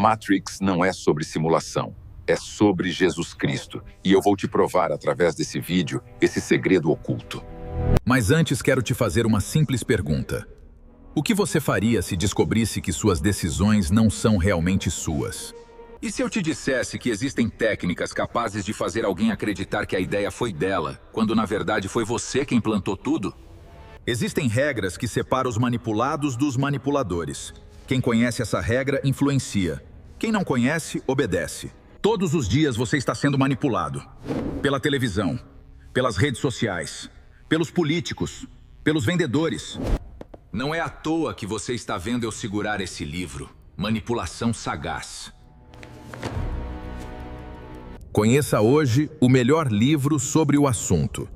Matrix não é sobre simulação, é sobre Jesus Cristo. E eu vou te provar através desse vídeo esse segredo oculto. Mas antes quero te fazer uma simples pergunta. O que você faria se descobrisse que suas decisões não são realmente suas? E se eu te dissesse que existem técnicas capazes de fazer alguém acreditar que a ideia foi dela, quando na verdade foi você quem plantou tudo? Existem regras que separam os manipulados dos manipuladores. Quem conhece essa regra influencia. Quem não conhece, obedece. Todos os dias você está sendo manipulado. Pela televisão, pelas redes sociais, pelos políticos, pelos vendedores. Não é à toa que você está vendo eu segurar esse livro. Manipulação Sagaz. Conheça hoje o melhor livro sobre o assunto.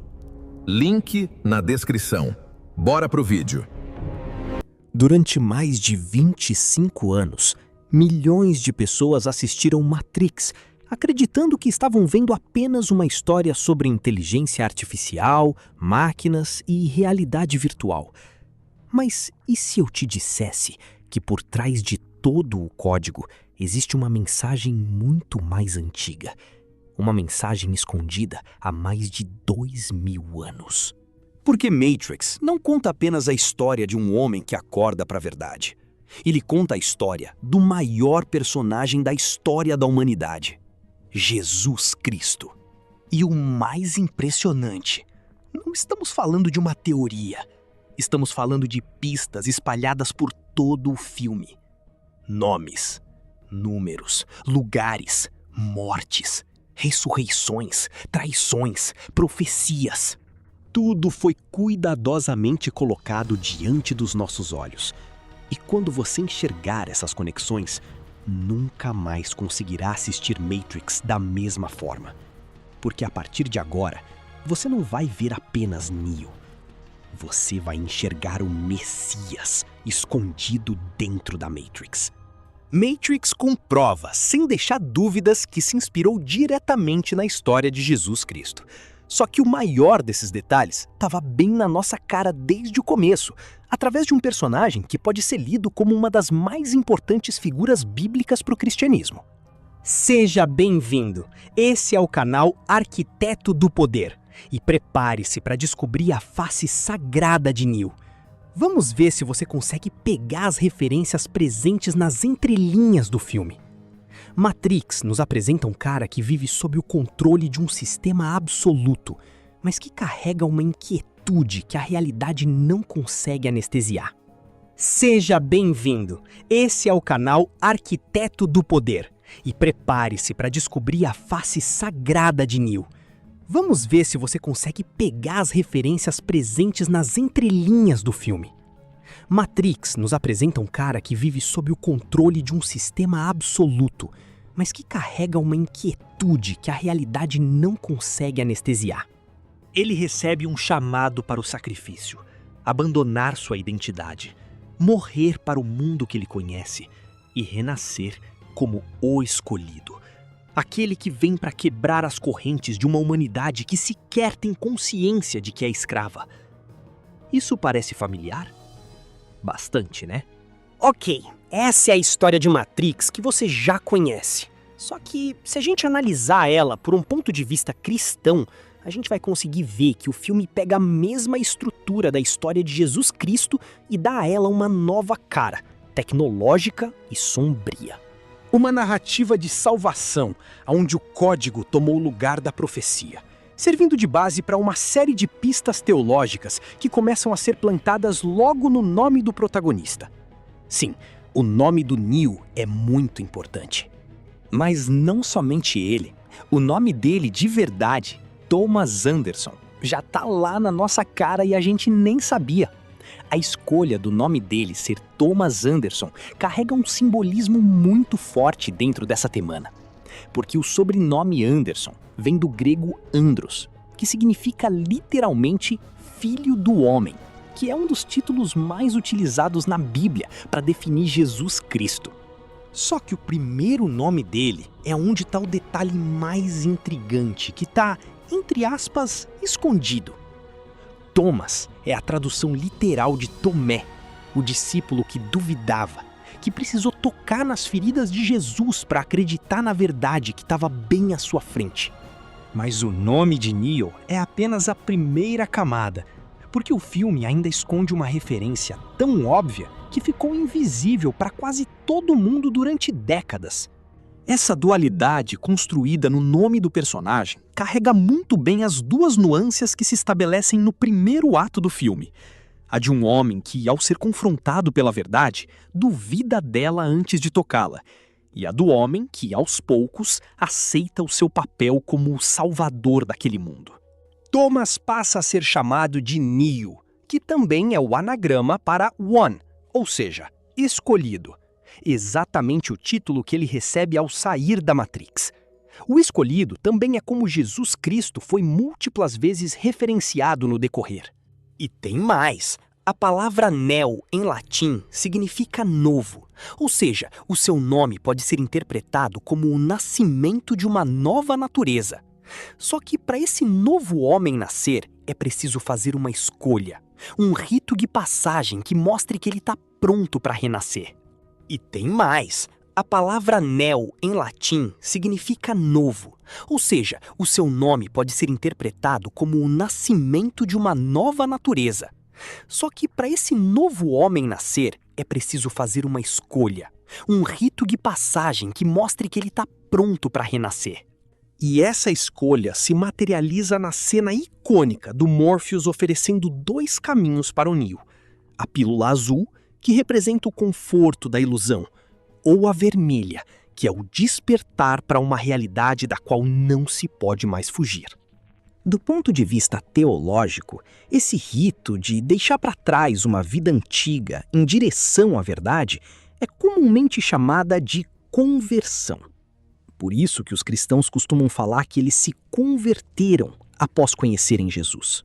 Link na descrição. Bora pro vídeo. Durante mais de 25 anos, milhões de pessoas assistiram Matrix, acreditando que estavam vendo apenas uma história sobre inteligência artificial, máquinas e realidade virtual. Mas e se eu te dissesse que por trás de todo o código existe uma mensagem muito mais antiga? Uma mensagem escondida há mais de 2000 anos. Porque Matrix não conta apenas a história de um homem que acorda para a verdade. Ele conta a história do maior personagem da história da humanidade, Jesus Cristo. E o mais impressionante, não estamos falando de uma teoria. Estamos falando de pistas espalhadas por todo o filme. Nomes, números, lugares, mortes, ressurreições, traições, profecias. Tudo foi cuidadosamente colocado diante dos nossos olhos. E quando você enxergar essas conexões, nunca mais conseguirá assistir Matrix da mesma forma. Porque a partir de agora, você não vai ver apenas Neo. Você vai enxergar o Messias escondido dentro da Matrix. Matrix comprova, sem deixar dúvidas, que se inspirou diretamente na história de Jesus Cristo. Só que o maior desses detalhes estava bem na nossa cara desde o começo, através de um personagem que pode ser lido como uma das mais importantes figuras bíblicas para o cristianismo. Seja bem-vindo! Esse é o canal Arquiteto do Poder. E prepare-se para descobrir a face sagrada de Neo. Vamos ver se você consegue pegar as referências presentes nas entrelinhas do filme. Matrix nos apresenta um cara que vive sob o controle de um sistema absoluto, mas que carrega uma inquietude que a realidade não consegue anestesiar. Seja bem-vindo! Esse é o canal Arquiteto do Poder. E prepare-se para descobrir a face sagrada de Neo. Vamos ver se você consegue pegar as referências presentes nas entrelinhas do filme. Matrix nos apresenta um cara que vive sob o controle de um sistema absoluto, mas que carrega uma inquietude que a realidade não consegue anestesiar. Ele recebe um chamado para o sacrifício, abandonar sua identidade, morrer para o mundo que ele conhece e renascer como o escolhido. Aquele que vem para quebrar as correntes de uma humanidade que sequer tem consciência de que é escrava. Isso parece familiar? Bastante, né? Ok, essa é a história de Matrix que você já conhece. Só que, se a gente analisar ela por um ponto de vista cristão, a gente vai conseguir ver que o filme pega a mesma estrutura da história de Jesus Cristo e dá a ela uma nova cara, tecnológica e sombria. Uma narrativa de salvação, onde o código tomou o lugar da profecia, servindo de base para uma série de pistas teológicas que começam a ser plantadas logo no nome do protagonista. Sim, o nome do Neo é muito importante. Mas não somente ele, o nome dele de verdade, Thomas Anderson, já tá lá na nossa cara e a gente nem sabia. A escolha do nome dele ser Thomas Anderson carrega um simbolismo muito forte dentro dessa temana. Porque o sobrenome Anderson vem do grego andros, que significa literalmente filho do homem, que é um dos títulos mais utilizados na Bíblia para definir Jesus Cristo. Só que o primeiro nome dele é onde está o detalhe mais intrigante, que está, entre aspas, escondido. Thomas é a tradução literal de Tomé, o discípulo que duvidava, que precisou tocar nas feridas de Jesus para acreditar na verdade que estava bem à sua frente. Mas o nome de Neo é apenas a primeira camada, porque o filme ainda esconde uma referência tão óbvia que ficou invisível para quase todo mundo durante décadas. Essa dualidade construída no nome do personagem carrega muito bem as duas nuances que se estabelecem no primeiro ato do filme. A de um homem que, ao ser confrontado pela verdade, duvida dela antes de tocá-la, e a do homem que, aos poucos, aceita o seu papel como o salvador daquele mundo. Thomas passa a ser chamado de Neo, que também é o anagrama para One, ou seja, escolhido. Exatamente o título que ele recebe ao sair da Matrix. O escolhido também é como Jesus Cristo foi múltiplas vezes referenciado no decorrer. E tem mais. A palavra Neo, em latim, significa novo. Ou seja, o seu nome pode ser interpretado como o nascimento de uma nova natureza. Só que para esse novo homem nascer, é preciso fazer uma escolha. Um rito de passagem que mostre que ele está pronto para renascer. E tem mais. A palavra Neo, em latim, significa novo. Ou seja, o seu nome pode ser interpretado como o nascimento de uma nova natureza. Só que para esse novo homem nascer, é preciso fazer uma escolha. Um rito de passagem que mostre que ele está pronto para renascer. E essa escolha se materializa na cena icônica do Morpheus oferecendo 2 caminhos para o Neo. A pílula azul, que representa o conforto da ilusão, ou a vermelha, que é o despertar para uma realidade da qual não se pode mais fugir. Do ponto de vista teológico, esse rito de deixar para trás uma vida antiga em direção à verdade é comumente chamada de conversão. Por isso que os cristãos costumam falar que eles se converteram após conhecerem Jesus.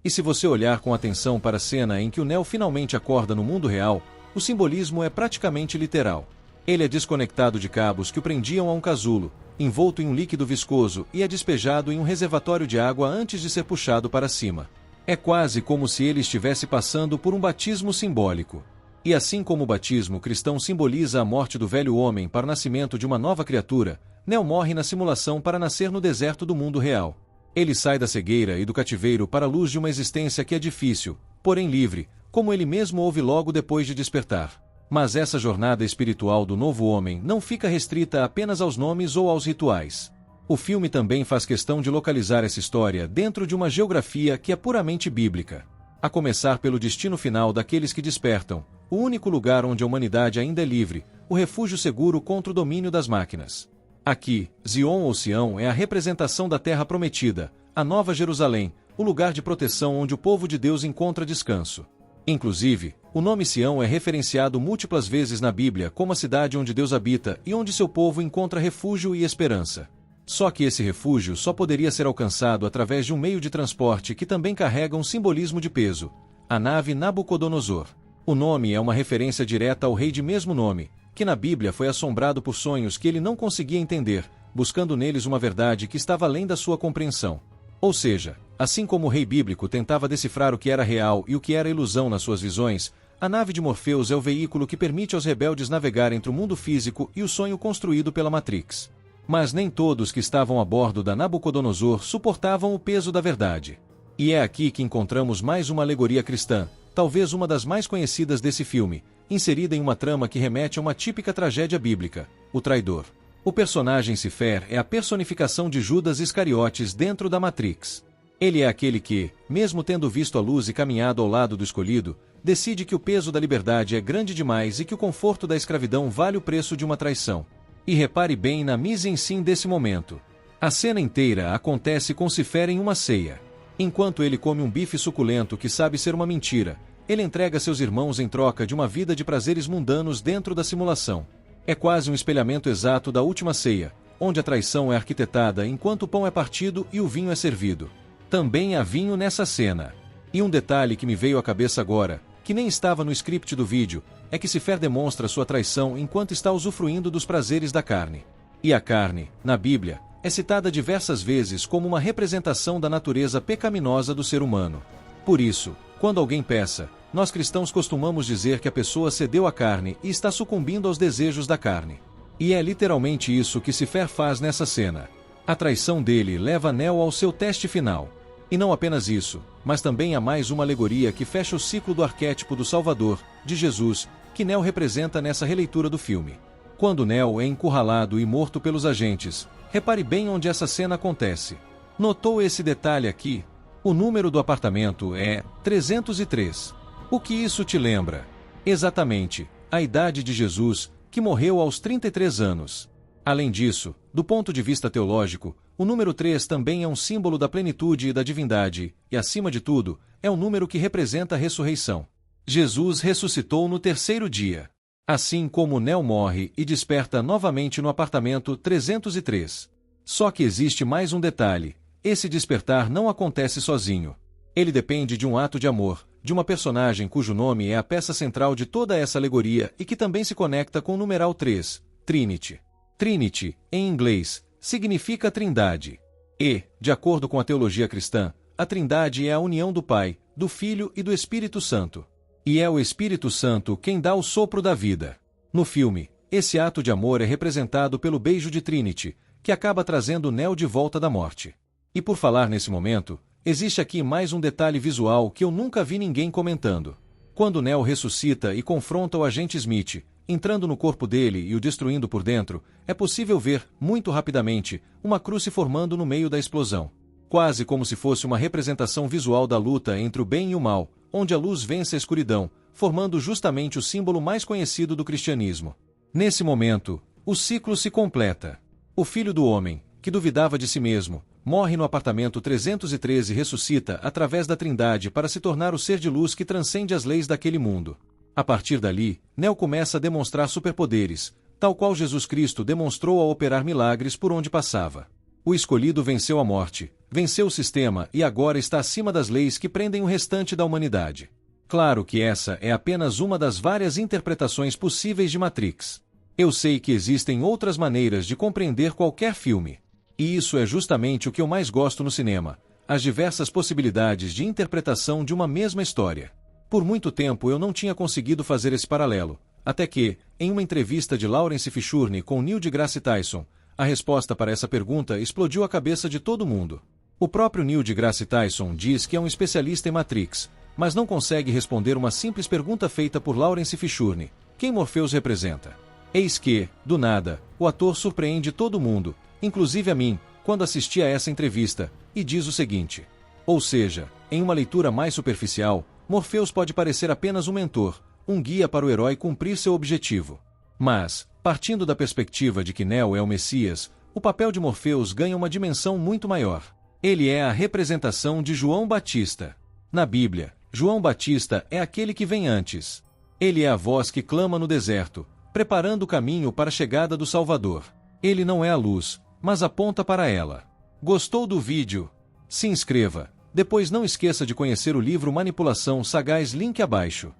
E se você olhar com atenção para a cena em que o Neo finalmente acorda no mundo real, o simbolismo é praticamente literal. Ele é desconectado de cabos que o prendiam a um casulo, envolto em um líquido viscoso e é despejado em um reservatório de água antes de ser puxado para cima. É quase como se ele estivesse passando por um batismo simbólico. E assim como o batismo cristão simboliza a morte do velho homem para o nascimento de uma nova criatura, Neo morre na simulação para nascer no deserto do mundo real. Ele sai da cegueira e do cativeiro para a luz de uma existência que é difícil, porém livre, como ele mesmo ouve logo depois de despertar. Mas essa jornada espiritual do novo homem não fica restrita apenas aos nomes ou aos rituais. O filme também faz questão de localizar essa história dentro de uma geografia que é puramente bíblica. A começar pelo destino final daqueles que despertam, o único lugar onde a humanidade ainda é livre, o refúgio seguro contra o domínio das máquinas. Aqui, Zion ou Sião é a representação da Terra Prometida, a Nova Jerusalém, o lugar de proteção onde o povo de Deus encontra descanso. Inclusive, o nome Sião é referenciado múltiplas vezes na Bíblia como a cidade onde Deus habita e onde seu povo encontra refúgio e esperança. Só que esse refúgio só poderia ser alcançado através de um meio de transporte que também carrega um simbolismo de peso: a nave Nabucodonosor. O nome é uma referência direta ao rei de mesmo nome, que na Bíblia foi assombrado por sonhos que ele não conseguia entender, buscando neles uma verdade que estava além da sua compreensão. Ou seja, assim como o rei bíblico tentava decifrar o que era real e o que era ilusão nas suas visões, a nave de Morpheus é o veículo que permite aos rebeldes navegar entre o mundo físico e o sonho construído pela Matrix. Mas nem todos que estavam a bordo da Nabucodonosor suportavam o peso da verdade. E é aqui que encontramos mais uma alegoria cristã, talvez uma das mais conhecidas desse filme, inserida em uma trama que remete a uma típica tragédia bíblica: o traidor. O personagem Cifer é a personificação de Judas Iscariotes dentro da Matrix. Ele é aquele que, mesmo tendo visto a luz e caminhado ao lado do escolhido, decide que o peso da liberdade é grande demais e que o conforto da escravidão vale o preço de uma traição. E repare bem na mise-en-scène desse momento. A cena inteira acontece com Cifer em uma ceia. Enquanto ele come um bife suculento que sabe ser uma mentira, ele entrega seus irmãos em troca de uma vida de prazeres mundanos dentro da simulação. É quase um espelhamento exato da última ceia, onde a traição é arquitetada enquanto o pão é partido e o vinho é servido. Também há vinho nessa cena. E um detalhe que me veio à cabeça agora, que nem estava no script do vídeo, é que Cifer demonstra sua traição enquanto está usufruindo dos prazeres da carne. E a carne, na Bíblia, é citada diversas vezes como uma representação da natureza pecaminosa do ser humano. Por isso, quando alguém peça, Nós cristãos costumamos dizer que a pessoa cedeu à carne e está sucumbindo aos desejos da carne. E é literalmente isso que Cifer faz nessa cena. A traição dele leva Neo ao seu teste final. E não apenas isso, mas também há mais uma alegoria que fecha o ciclo do arquétipo do Salvador, de Jesus, que Neo representa nessa releitura do filme. Quando Neo é encurralado e morto pelos agentes, repare bem onde essa cena acontece. Notou esse detalhe aqui? O número do apartamento é 303. O que isso te lembra? Exatamente, a idade de Jesus, que morreu aos 33 anos. Além disso, do ponto de vista teológico, o número 3 também é um símbolo da plenitude e da divindade, e acima de tudo, é um número que representa a ressurreição. Jesus ressuscitou no terceiro dia. Assim como Neo morre e desperta novamente no apartamento 303. Só que existe mais um detalhe: esse despertar não acontece sozinho. Ele depende de um ato de amor, de uma personagem cujo nome é a peça central de toda essa alegoria e que também se conecta com o numeral 3, Trinity. Trinity, em inglês, significa trindade. E, de acordo com a teologia cristã, a trindade é a união do Pai, do Filho e do Espírito Santo. E é o Espírito Santo quem dá o sopro da vida. No filme, esse ato de amor é representado pelo beijo de Trinity, que acaba trazendo Neo de volta da morte. E por falar nesse momento, existe aqui mais um detalhe visual que eu nunca vi ninguém comentando. Quando Neo ressuscita e confronta o agente Smith, entrando no corpo dele e o destruindo por dentro, é possível ver, muito rapidamente, uma cruz se formando no meio da explosão. Quase como se fosse uma representação visual da luta entre o bem e o mal, onde a luz vence a escuridão, formando justamente o símbolo mais conhecido do cristianismo. Nesse momento, o ciclo se completa. O Filho do Homem, que duvidava de si mesmo, morre no apartamento 313 e ressuscita através da Trindade para se tornar o ser de luz que transcende as leis daquele mundo. A partir dali, Neo começa a demonstrar superpoderes, tal qual Jesus Cristo demonstrou ao operar milagres por onde passava. O escolhido venceu a morte, venceu o sistema e agora está acima das leis que prendem o restante da humanidade. Claro que essa é apenas uma das várias interpretações possíveis de Matrix. Eu sei que existem outras maneiras de compreender qualquer filme. E isso é justamente o que eu mais gosto no cinema, as diversas possibilidades de interpretação de uma mesma história. Por muito tempo eu não tinha conseguido fazer esse paralelo, até que, em uma entrevista de Lawrence Fishburne com Neil deGrasse Tyson, a resposta para essa pergunta explodiu a cabeça de todo mundo. O próprio Neil deGrasse Tyson diz que é um especialista em Matrix, mas não consegue responder uma simples pergunta feita por Lawrence Fishburne: quem Morpheus representa? Eis que, do nada, o ator surpreende todo mundo, inclusive a mim, quando assisti a essa entrevista, e diz o seguinte. Ou seja, em uma leitura mais superficial, Morpheus pode parecer apenas um mentor, um guia para o herói cumprir seu objetivo. Mas, partindo da perspectiva de que Neo é o Messias, o papel de Morpheus ganha uma dimensão muito maior. Ele é a representação de João Batista. Na Bíblia, João Batista é aquele que vem antes. Ele é a voz que clama no deserto, preparando o caminho para a chegada do Salvador. Ele não é a luz, mas aponta para ela. Gostou do vídeo? Se inscreva. Depois não esqueça de conhecer o livro Manipulação Sagaz, link abaixo.